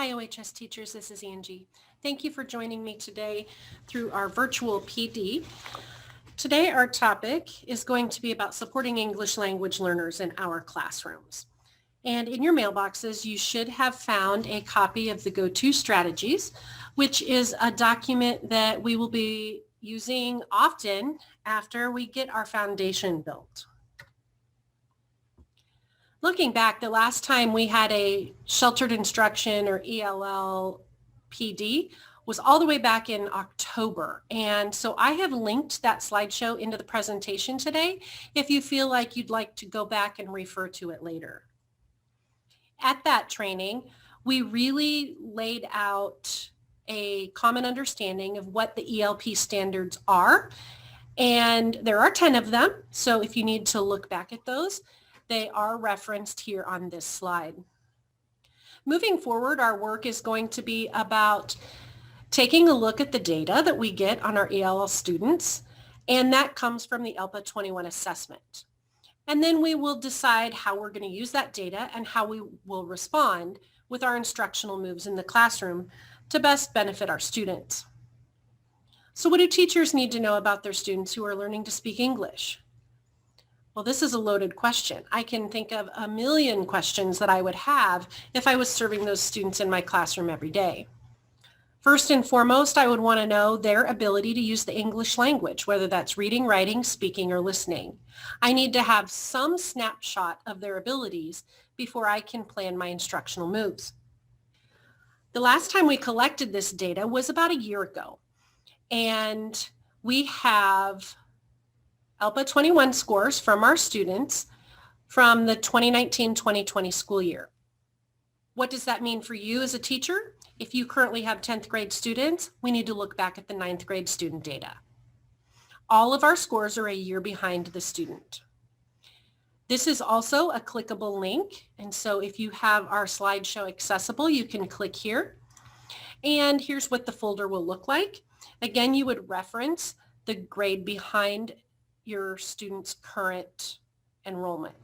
Hi OHS teachers, this is Angie. Thank you for joining me today through our virtual PD. Today our topic is going to be about supporting English language learners in our classrooms. And in your mailboxes, you should have found a copy of the Go-To Strategies, which is a document that we will be using often after we get our foundation built. Looking back, the last time we had a sheltered instruction or ELL PD was all the way back in October. And so I have linked that slideshow into the presentation today if you feel like you'd like to go back and refer to it later. At that training, we really laid out a common understanding of what the ELP standards are. And there are 10 of them. So if you need to look back at those, they are referenced here on this slide. Moving forward, our work is going to be about taking a look at the data that we get on our ELL students, and that comes from the ELPA 21 assessment. And then we will decide how we're going to use that data and how we will respond with our instructional moves in the classroom to best benefit our students. So what do teachers need to know about their students who are learning to speak English? Well, this is a loaded question. I can think of a million questions that I would have if I was serving those students in my classroom every day. First and foremost, I would want to know their ability to use the English language, whether that's reading, writing, speaking, or listening. I need to have some snapshot of their abilities before I can plan my instructional moves. The last time we collected this data was about a year ago, and we have ELPA 21 scores from our students from the 2019-2020 school year. What does that mean for you as a teacher? If you currently have 10th grade students, we need to look back at the 9th grade student data. All of our scores are a year behind the student. This is also a clickable link, and so if you have our slideshow accessible, you can click here. And here's what the folder will look like. Again, you would reference the grade behind your student's current enrollment.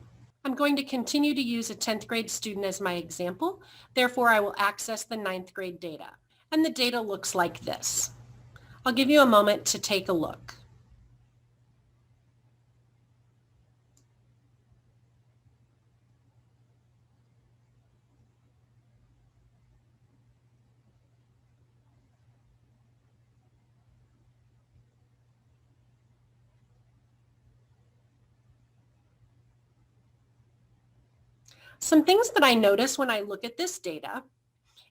I'm going to continue to use a 10th grade student as my example. Therefore, I will access the 9th grade data. And the data looks like this. I'll give you a moment to take a look. Some things that I notice when I look at this data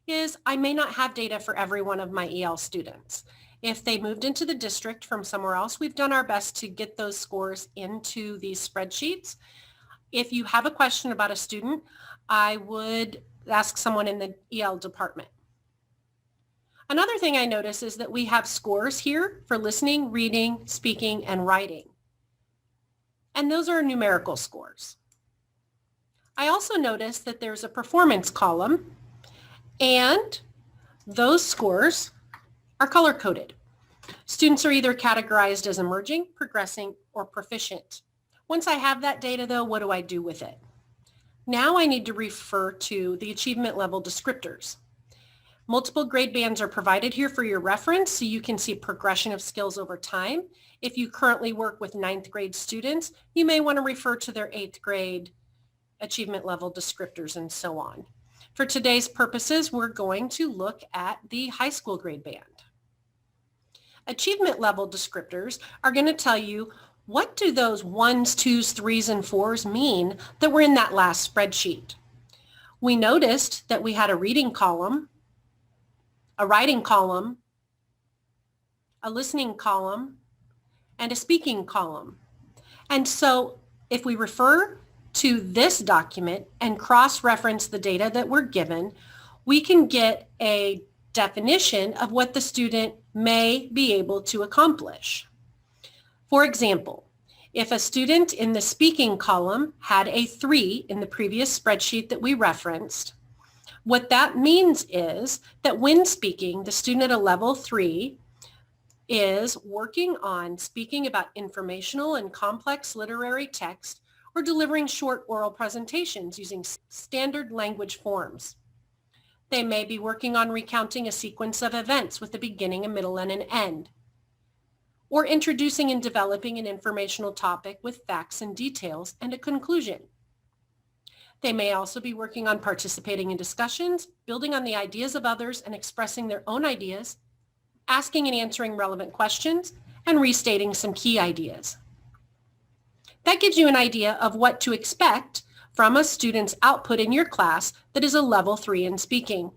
is I may not have data for every one of my EL students. If they moved into the district from somewhere else, we've done our best to get those scores into these spreadsheets. If you have a question about a student, I would ask someone in the EL department. Another thing I notice is that we have scores here for listening, reading, speaking, and writing. And those are numerical scores. I also notice that there's a performance column, and those scores are color-coded. Students are either categorized as emerging, progressing, or proficient. Once I have that data, though, what do I do with it? Now I need to refer to the achievement level descriptors. Multiple grade bands are provided here for your reference, so you can see progression of skills over time. If you currently work with 9th grade students, you may want to refer to their 8th grade achievement level descriptors and so on. For today's purposes, we're going to look at the high school grade band. Achievement level descriptors are going to tell you what do those 1s, 2s, 3s, and 4s mean that were in that last spreadsheet. We noticed that we had a reading column, a writing column, a listening column, and a speaking column. And so if we refer to this document and cross-reference the data that we're given, we can get a definition of what the student may be able to accomplish. For example, if a student in the speaking column had a 3 in the previous spreadsheet that we referenced, what that means is that when speaking, the student at a level 3 is working on speaking about informational and complex literary text or delivering short oral presentations using standard language forms. They may be working on recounting a sequence of events with a beginning, a middle, and an end, or introducing and developing an informational topic with facts and details and a conclusion. They may also be working on participating in discussions, building on the ideas of others and expressing their own ideas, asking and answering relevant questions, and restating some key ideas. That gives you an idea of what to expect from a student's output in your class that is a level 3 in speaking.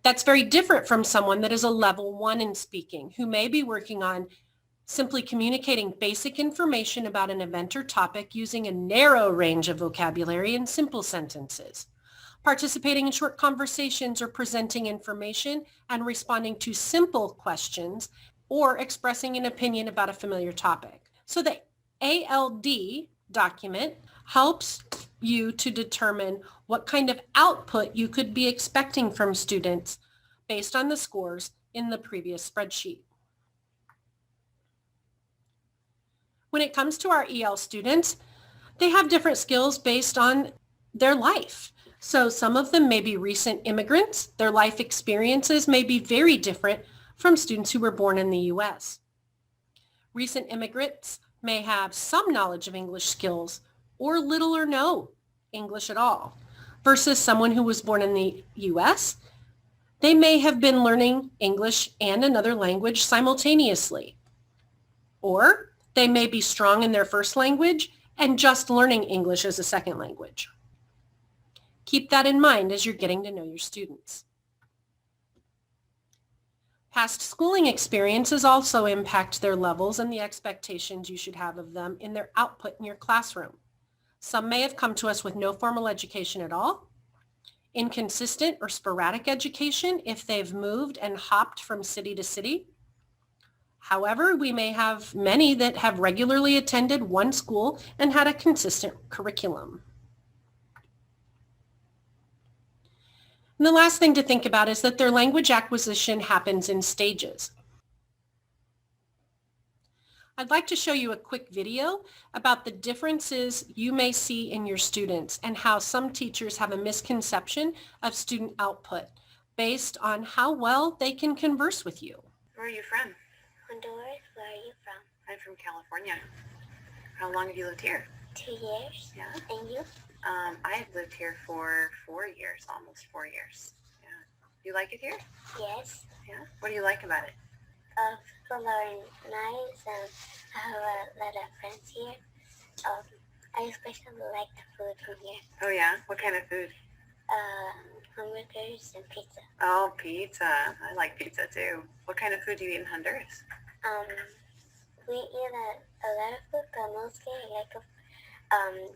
That's very different from someone that is a level 1 in speaking, who may be working on simply communicating basic information about an event or topic using a narrow range of vocabulary in simple sentences, participating in short conversations or presenting information and responding to simple questions or expressing an opinion about a familiar topic. So the ALD document helps you to determine what kind of output you could be expecting from students based on the scores in the previous spreadsheet. When it comes to our EL students, they have different skills based on their life. So some of them may be recent immigrants. Their life experiences may be very different from students who were born in the U.S. Recent immigrants may have some knowledge of English skills or little or no English at all, versus someone who was born in the U.S. They may have been learning English and another language simultaneously, or they may be strong in their first language and just learning English as a second language. Keep that in mind as you're getting to know your students. Past schooling experiences also impact their levels and the expectations you should have of them in their output in your classroom. Some may have come to us with no formal education at all, inconsistent or sporadic education if they've moved and hopped from city to city. However, we may have many that have regularly attended one school and had a consistent curriculum. And the last thing to think about is that their language acquisition happens in stages. I'd like to show you a quick video about the differences you may see in your students and how some teachers have a misconception of student output based on how well they can converse with you. Where are you from? Honduras, where are you from? I'm from California. How long have you lived here? 2 years. Yeah. And you? I've lived here for 4 years, almost 4 years. Yeah. You like it here? Yes. Yeah. What do you like about it? People are nice and I have a lot of friends here. I especially like the food from here. Oh yeah? What kind of food? Hamburgers and pizza. Oh, pizza. I like pizza too. What kind of food do you eat in Honduras? We eat a lot of food, but mostly I like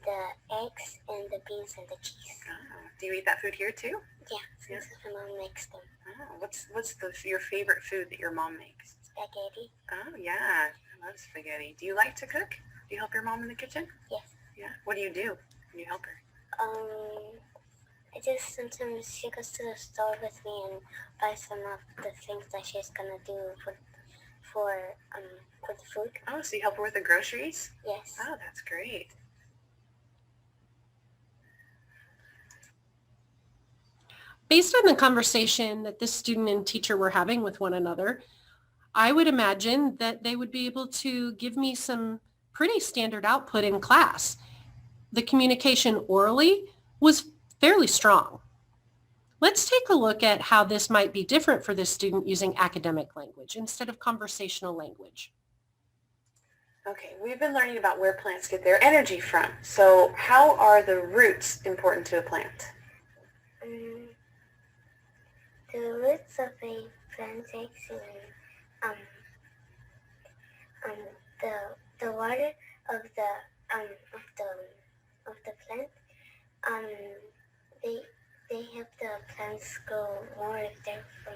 the eggs and the beans and the cheese. Oh. Do you eat that food here too? Yeah, since my mom makes them. Oh, what's your favorite food that your mom makes? Spaghetti. Oh yeah, I love spaghetti. Do you like to cook? Do you help your mom in the kitchen? Yes. Yeah. What do you do when you help her? I just sometimes she goes to the store with me and buy some of the things that she's gonna do for the food. Oh, so you help her with the groceries? Yes. Oh, that's great. Based on the conversation that this student and teacher were having with one another, I would imagine that they would be able to give me some pretty standard output in class. The communication orally was fairly strong. Let's take a look at how this might be different for this student using academic language instead of conversational language. Okay, we've been learning about where plants get their energy from. So how are the roots important to a plant? The roots of a plant takes in the water of the plant. They help the plants grow more if they're from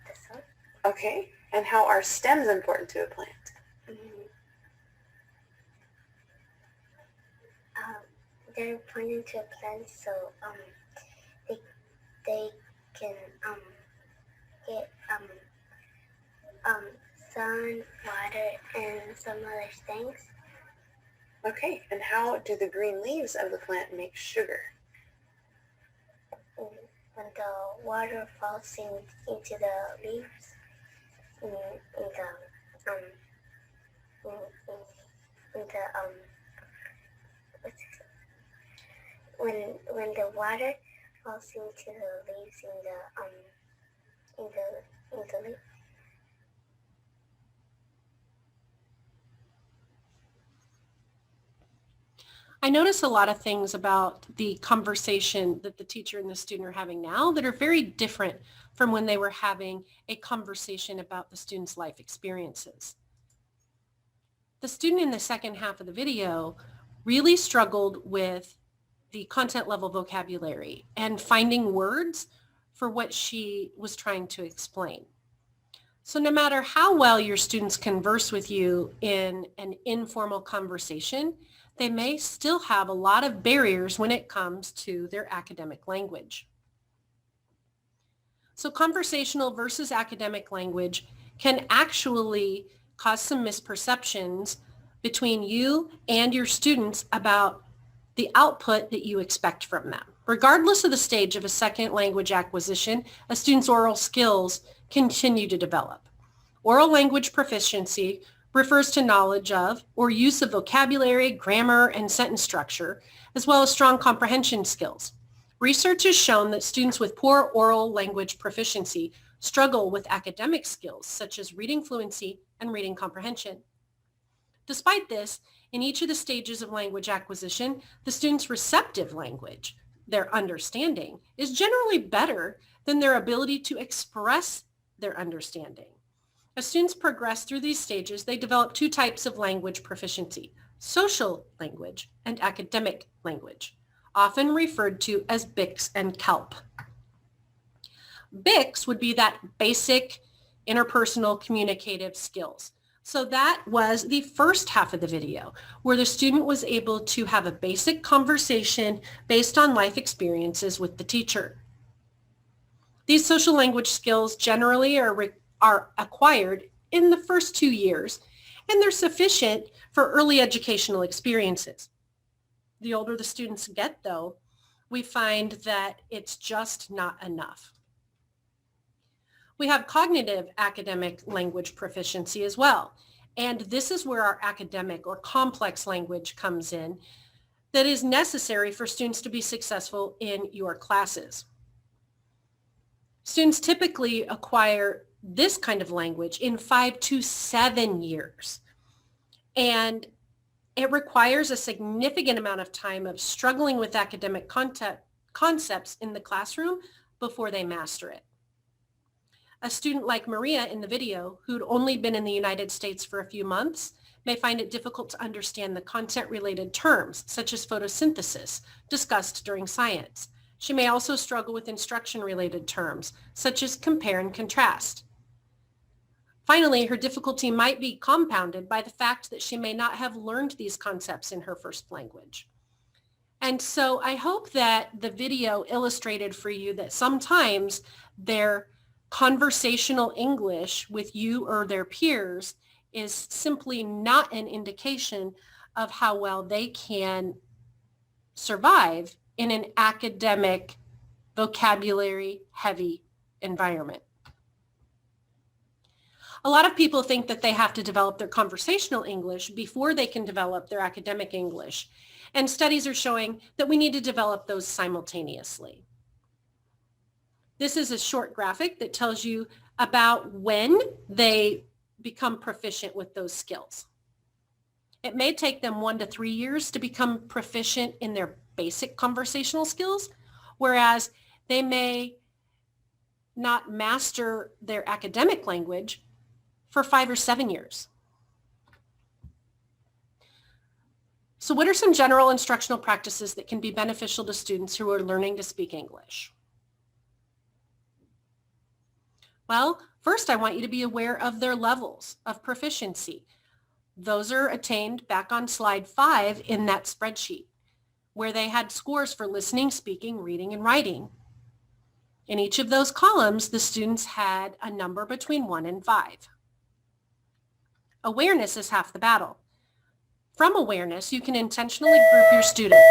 the sun. Okay, and how are stems important to a plant? They're pointing to a plant, so they can get sun, water, and some other things. Okay, and how do the green leaves of the plant make sugar? When the water falls into the leaves in the what's it? When the water falls into the leaves in the leaf. I notice a lot of things about the conversation that the teacher and the student are having now that are very different from when they were having a conversation about the student's life experiences. The student in the second half of the video really struggled with the content level vocabulary and finding words for what she was trying to explain. So no matter how well your students converse with you in an informal conversation, they may still have a lot of barriers when it comes to their academic language. So conversational versus academic language can actually cause some misperceptions between you and your students about the output that you expect from them. Regardless of the stage of a second language acquisition, a student's oral skills continue to develop. Oral language proficiency refers to knowledge of or use of vocabulary, grammar, and sentence structure, as well as strong comprehension skills. Research has shown that students with poor oral language proficiency struggle with academic skills such as reading fluency and reading comprehension. Despite this, in each of the stages of language acquisition, the student's receptive language, their understanding, is generally better than their ability to express their understanding. As students progress through these stages, they develop two types of language proficiency: social language and academic language, often referred to as BICS and CALP. BICS would be that basic interpersonal communicative skills. So that was the first half of the video, where the student was able to have a basic conversation based on life experiences with the teacher. These social language skills generally are acquired in the first 2 years, and they're sufficient for early educational experiences. The older the students get, though, we find that it's just not enough. We have cognitive academic language proficiency as well, and this is where our academic or complex language comes in that is necessary for students to be successful in your classes. Students typically acquire this kind of language in 5 to 7 years. And it requires a significant amount of time of struggling with academic concepts in the classroom before they master it. A student like Maria in the video, who'd only been in the United States for a few months, may find it difficult to understand the content-related terms, such as photosynthesis, discussed during science. She may also struggle with instruction-related terms, such as compare and contrast. Finally, her difficulty might be compounded by the fact that she may not have learned these concepts in her first language. And so I hope that the video illustrated for you that sometimes their conversational English with you or their peers is simply not an indication of how well they can survive in an academic, vocabulary-heavy environment. A lot of people think that they have to develop their conversational English before they can develop their academic English. And studies are showing that we need to develop those simultaneously. This is a short graphic that tells you about when they become proficient with those skills. It may take them 1 to 3 years to become proficient in their basic conversational skills, whereas they may not master their academic language for 5 or 7 years. So what are some general instructional practices that can be beneficial to students who are learning to speak English? Well, first I want you to be aware of their levels of proficiency. Those are attained back on slide 5 in that spreadsheet, where they had scores for listening, speaking, reading, and writing. In each of those columns, the students had a number between 1 and 5. Awareness is half the battle. From awareness, you can intentionally group your students.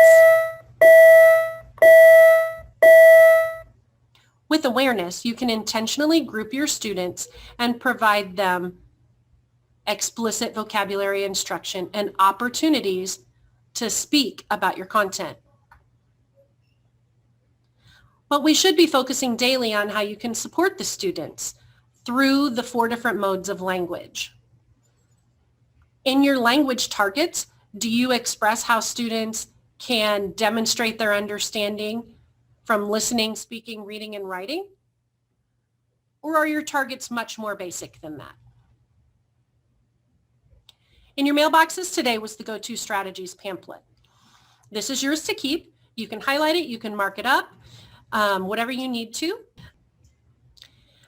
With awareness, you can intentionally group your students and provide them explicit vocabulary instruction and opportunities to speak about your content. But we should be focusing daily on how you can support the students through the 4 different modes of language. In your language targets, do you express how students can demonstrate their understanding from listening, speaking, reading, and writing? Or are your targets much more basic than that? In your mailboxes today was the Go-To Strategies pamphlet. This is yours to keep. You can highlight it, you can mark it up, whatever you need to.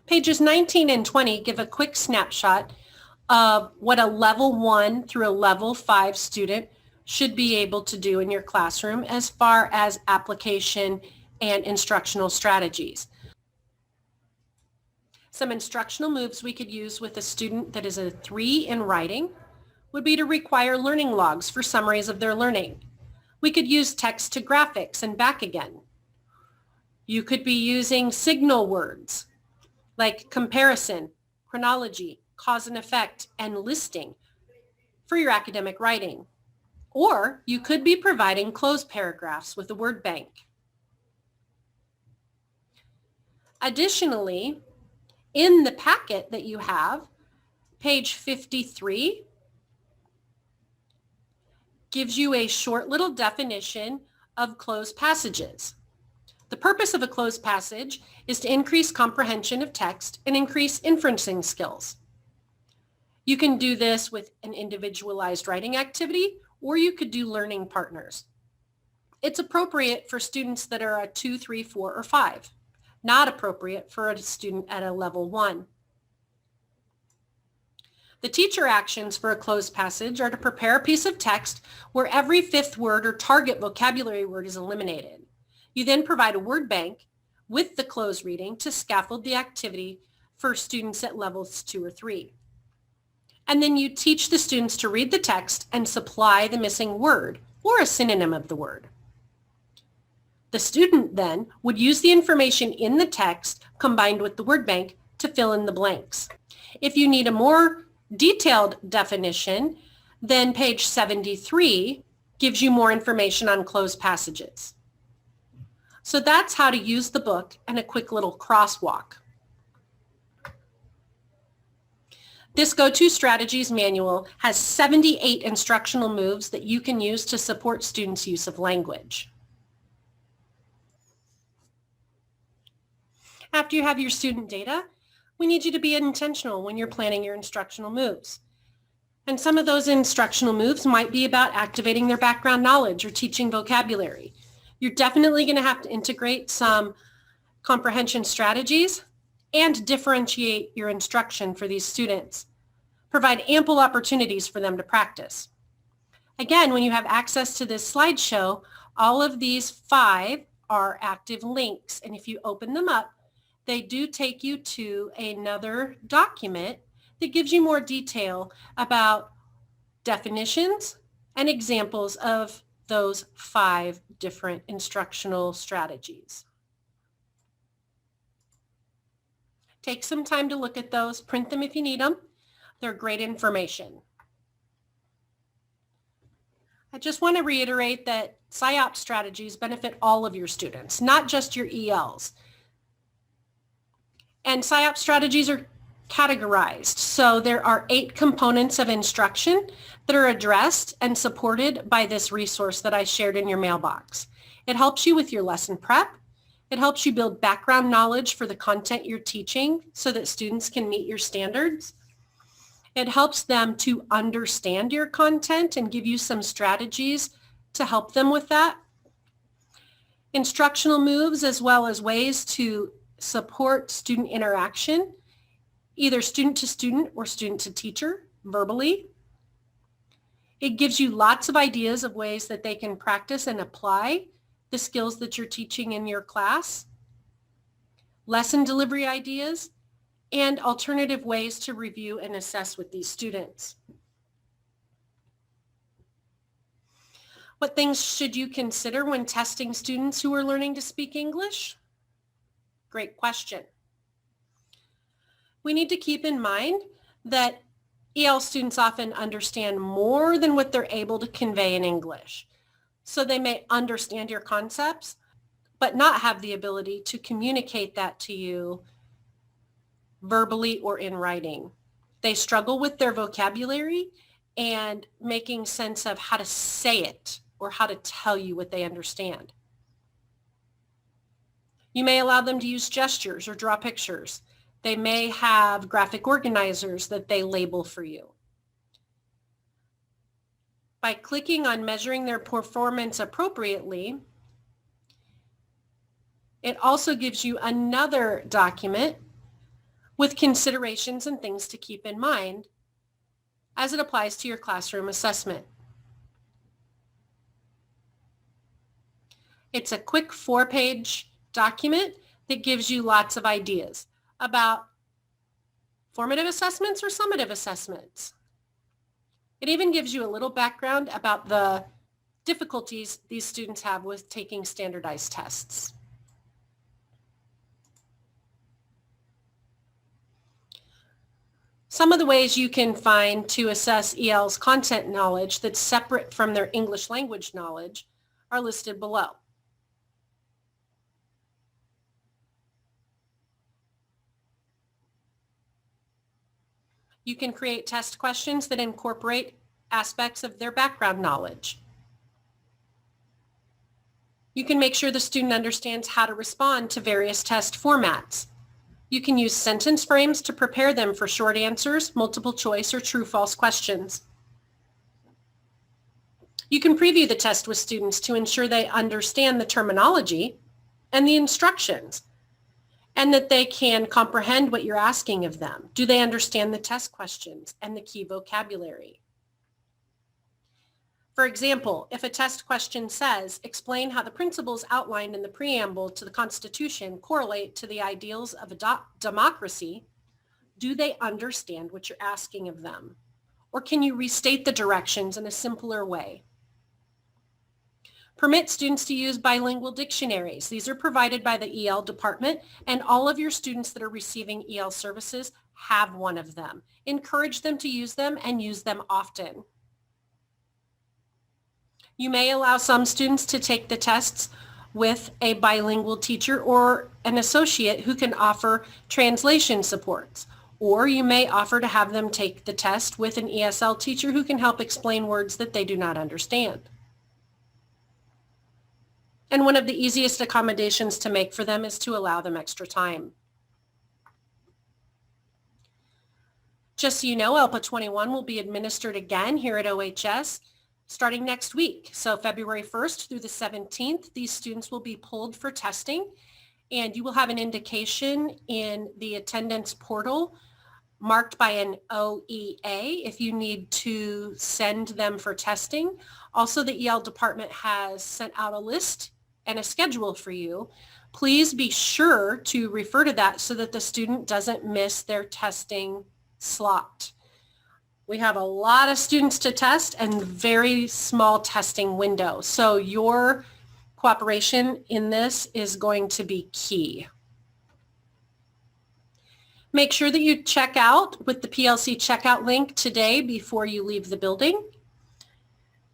Pages 19 and 20 give a quick snapshot of what a level 1 through a level 5 student should be able to do in your classroom as far as application and instructional strategies. Some instructional moves we could use with a student that is a 3 in writing would be to require learning logs for summaries of their learning. We could use text to graphics and back again. You could be using signal words like comparison, chronology, cause and effect, and listing for your academic writing. Or you could be providing closed paragraphs with a word bank. Additionally, in the packet that you have, page 53 gives you a short little definition of closed passages. The purpose of a closed passage is to increase comprehension of text and increase inferencing skills. You can do this with an individualized writing activity, or you could do learning partners. It's appropriate for students that are a 2, 3, 4, or 5. Not appropriate for a student at a level 1. The teacher actions for a closed passage are to prepare a piece of text where every 5th word or target vocabulary word is eliminated. You then provide a word bank with the closed reading to scaffold the activity for students at levels 2 or 3. And then you teach the students to read the text and supply the missing word or a synonym of the word. The student then would use the information in the text combined with the word bank to fill in the blanks. If you need a more detailed definition, then page 73 gives you more information on closed passages. So that's how to use the book and a quick little crosswalk. This Go-To Strategies manual has 78 instructional moves that you can use to support students' use of language. After you have your student data, we need you to be intentional when you're planning your instructional moves. And some of those instructional moves might be about activating their background knowledge or teaching vocabulary. You're definitely going to have to integrate some comprehension strategies and differentiate your instruction for these students. Provide ample opportunities for them to practice. Again, when you have access to this slideshow, all of these 5 are active links. And if you open them up, they do take you to another document that gives you more detail about definitions and examples of those 5 different instructional strategies. Take some time to look at those, print them if you need them. They're great information. I just want to reiterate that Siop strategies benefit all of your students, not just your ELs. And Siop strategies are categorized. So there are 8 components of instruction that are addressed and supported by this resource that I shared in your mailbox. It helps you with your lesson prep. It helps you build background knowledge for the content you're teaching so that students can meet your standards. It helps them to understand your content and give you some strategies to help them with that. Instructional moves as well as ways to support student interaction, either student to student or student to teacher verbally. It gives you lots of ideas of ways that they can practice and apply the skills that you're teaching in your class, lesson delivery ideas, and alternative ways to review and assess with these students. What things should you consider when testing students who are learning to speak English? Great question. We need to keep in mind that EL students often understand more than what they're able to convey in English. So they may understand your concepts, but not have the ability to communicate that to you verbally or in writing. They struggle with their vocabulary and making sense of how to say it or how to tell you what they understand. You may allow them to use gestures or draw pictures. They may have graphic organizers that they label for you. By clicking on measuring their performance appropriately, it also gives you another document with considerations and things to keep in mind as it applies to your classroom assessment. It's a quick 4-page document that gives you lots of ideas about formative assessments or summative assessments. It even gives you a little background about the difficulties these students have with taking standardized tests. Some of the ways you can find to assess EL's content knowledge that's separate from their English language knowledge are listed below. You can create test questions that incorporate aspects of their background knowledge. You can make sure the student understands how to respond to various test formats. You can use sentence frames to prepare them for short answers, multiple choice, or true-false questions. You can preview the test with students to ensure they understand the terminology and the instructions, and that they can comprehend what you're asking of them. Do they understand the test questions and the key vocabulary? For example, if a test question says, explain how the principles outlined in the preamble to the Constitution correlate to the ideals of a democracy, do they understand what you're asking of them? Or can you restate the directions in a simpler way? Permit students to use bilingual dictionaries. These are provided by the EL department, and all of your students that are receiving EL services have one of them. Encourage them to use them and use them often. You may allow some students to take the tests with a bilingual teacher or an associate who can offer translation supports. Or you may offer to have them take the test with an ESL teacher who can help explain words that they do not understand. And one of the easiest accommodations to make for them is to allow them extra time. Just so you know, ELPA 21 will be administered again here at OHS starting next week. So February 1st through the 17th, these students will be pulled for testing, and you will have an indication in the attendance portal marked by an OEA if you need to send them for testing. Also, the EL department has sent out a list and a schedule for you. Please be sure to refer to that so that the student doesn't miss their testing slot. We have a lot of students to test and very small testing window. So your cooperation in this is going to be key. Make sure that you check out with the PLC checkout link today before you leave the building.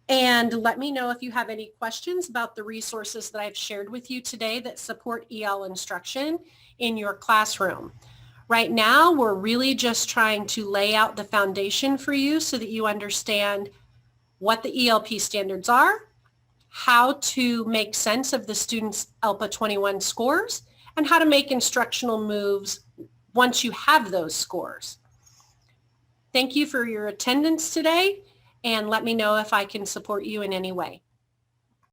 And let me know if you have any questions about the resources that I've shared with you today that support EL instruction in your classroom. Right now, we're really just trying to lay out the foundation for you so that you understand what the ELP standards are, how to make sense of the students' ELPA 21 scores, and how to make instructional moves once you have those scores. Thank you for your attendance today, and let me know if I can support you in any way.